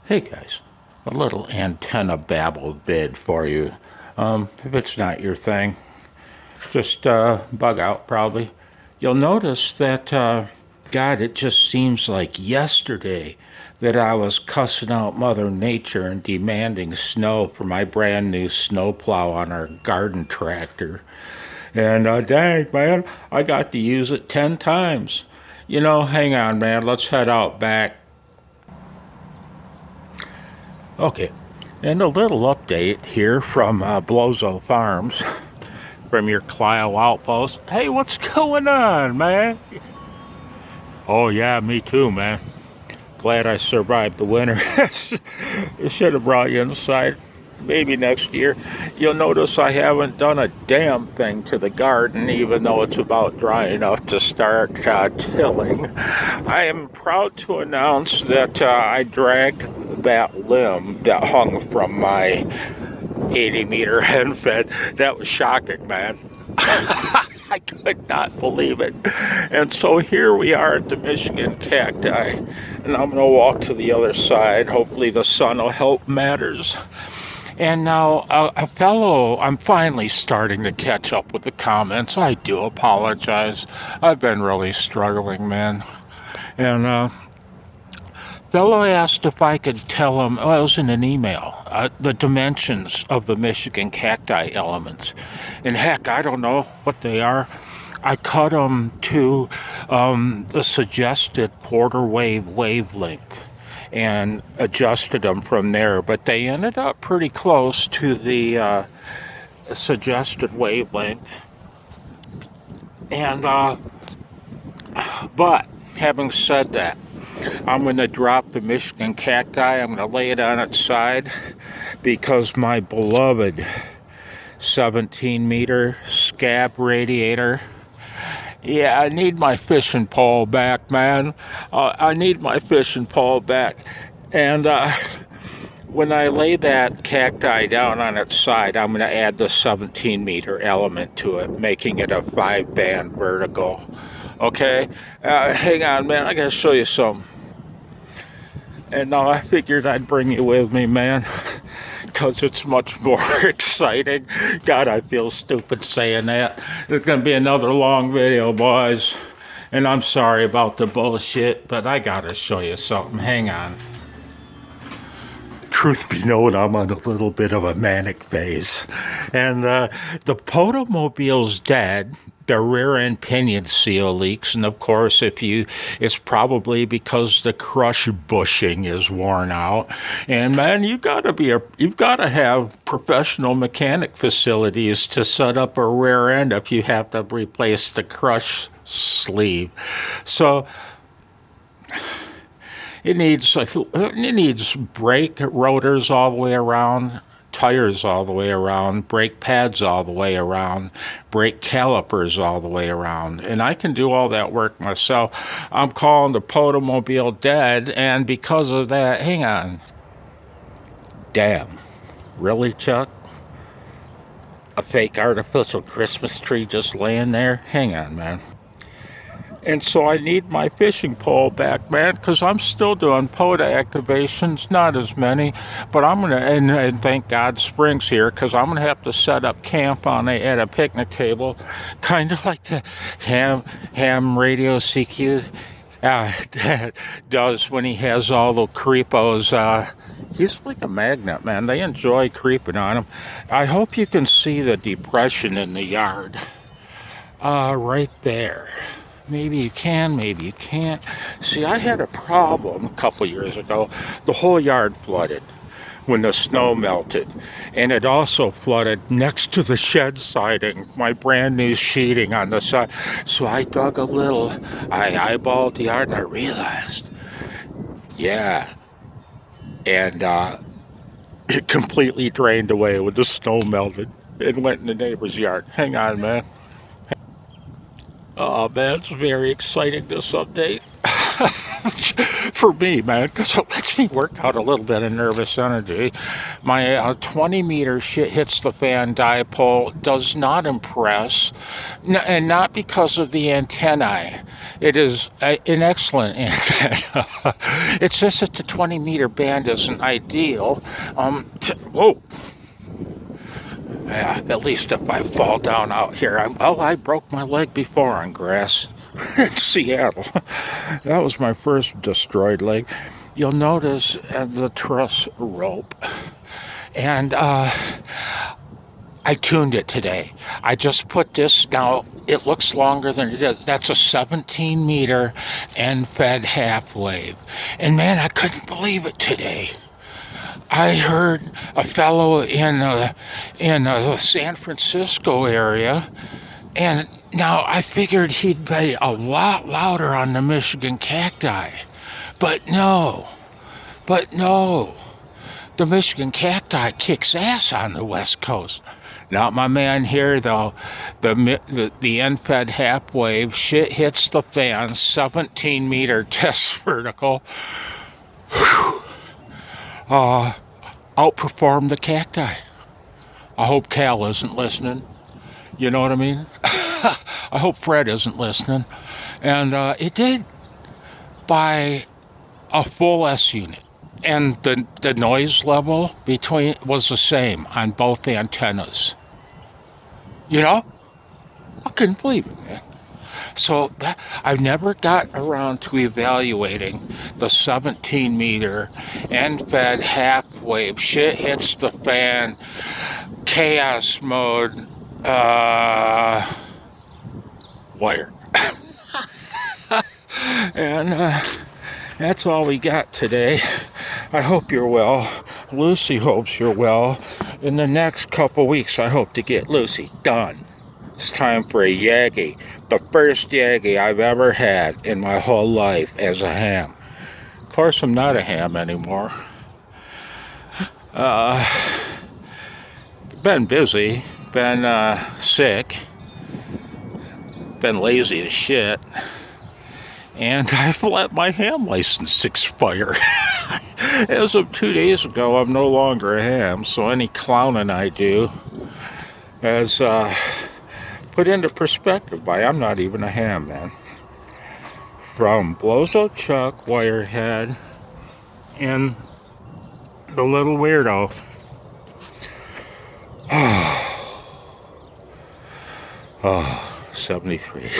Hey guys, a little antenna babble vid for you. If it's not your thing, just bug out probably. You'll notice that, God, it just seems like yesterday that I was cussing out Mother Nature and demanding snow for my brand new snowplow on our garden tractor. And dang, man, I got to use it 10 times. Hang on, man, let's head out back. Okay, and a little update here from Blozo Farms, from your Clio outpost. Hey, what's going on, man? Oh, yeah, me too, man. Glad I survived the winter. It should have brought you inside. Maybe next year. You'll notice I haven't done a damn thing to the garden, even though it's about dry enough to start tilling. I am proud to announce that I dragged that limb that hung from my 80-meter hen fed. That was shocking, man. I could not believe it. And so here we are at the Michigan Cacti, and I'm going to walk to the other side. Hopefully the sun will help matters. And now, I'm finally starting to catch up with the comments. I do apologize. I've been really struggling, man. And fellow asked if I could tell him, it was in an email, the dimensions of the Michigan cacti elements. And heck, I don't know what they are. I cut them to the suggested quarter wave wavelength and adjusted them from there, but they ended up pretty close to the suggested wavelength. And but having said that, I'm going to drop the Michigan cacti. I'm going to lay it on its side because my beloved 17-meter scab radiator. Yeah, I need my fishing pole back, man. I need my fishing pole back. And when I lay that cacti down on its side, I'm going to add the 17-meter element to it, making it a 5-band vertical. Okay? Hang on, man. I got to show you something. And now I figured I'd bring you with me, man, because it's much more exciting. God, I feel stupid saying that. It's going to be another long video, boys. And I'm sorry about the bullshit, but I got to show you something. Hang on. Truth be known, I'm on a little bit of a manic phase. And the POTA mobile's dead. The rear end pinion seal leaks, and of course, it's probably because the crush bushing is worn out. And man, you've got to have professional mechanic facilities to set up a rear end if you have to replace the crush sleeve. So it needs brake rotors all the way around, tires all the way around, brake pads all the way around, brake calipers all the way around. And I can do all that work myself. I'm calling the POTA mobile dead, and because of that, hang on. Damn. Really, Chuck? A fake artificial Christmas tree just laying there? Hang on, man. And so I need my fishing pole back, man, because I'm still doing POTA activations, not as many, but I'm going to, and thank God spring's here, because I'm going to have to set up camp at a picnic table, kind of like the ham radio CQ does when he has all the creepos. He's like a magnet, man. They enjoy creeping on him. I hope you can see the depression in the yard. Right there. Maybe you can, maybe you can't. See, I had a problem a couple years ago. The whole yard flooded when the snow melted. And it also flooded next to the shed siding, my brand new sheeting on the side. So I dug a little, I eyeballed the yard, and I realized, yeah. And it completely drained away when the snow melted. It went in the neighbor's yard. Hang on, man. Oh man, it's very exciting, this update. For me, man, because it lets me work out a little bit of nervous energy. My 20 meter shit hits the fan dipole does not impress, and not because of the antennae. It is an excellent antenna. It's just that the 20 meter band isn't ideal. Whoa. Yeah, at least if I fall down out here. I broke my leg before on grass in Seattle. That was my first destroyed leg. You'll notice the truss rope. And I tuned it today. I just put this, now it looks longer than it is. That's a 17 meter end-fed half wave. And man, I couldn't believe it today. I heard a fellow in the San Francisco area, and now I figured he'd be a lot louder on the Michigan Cacti. But no. The Michigan Cacti kicks ass on the West Coast. Not my man here, though. The end-fed half wave, shit hits the fan, 17 meter test vertical. Whew. Outperform the Cacti. I hope Cal isn't listening. You know what I mean? I hope Fred isn't listening. And it did by a full S unit. And the noise level between was the same on both antennas. You know? I couldn't believe it, man. So I've never got around to evaluating the 17 meter end-fed half wave. Shit hits the fan, chaos mode, wire. And that's all we got today. I hope you're well. Lucy hopes you're well. In the next couple weeks, I hope to get Lucy done. It's time for a Yagi. The first Yagi I've ever had in my whole life as a ham. Of course, I'm not a ham anymore. Been busy, been sick, been lazy as shit, and I've let my ham license expire. As of 2 days ago, I'm no longer a ham, so any clowning I do is put into perspective by I'm not even a ham, man. From Blozo Chuck, Wirehead, and the Little Weirdo. 73.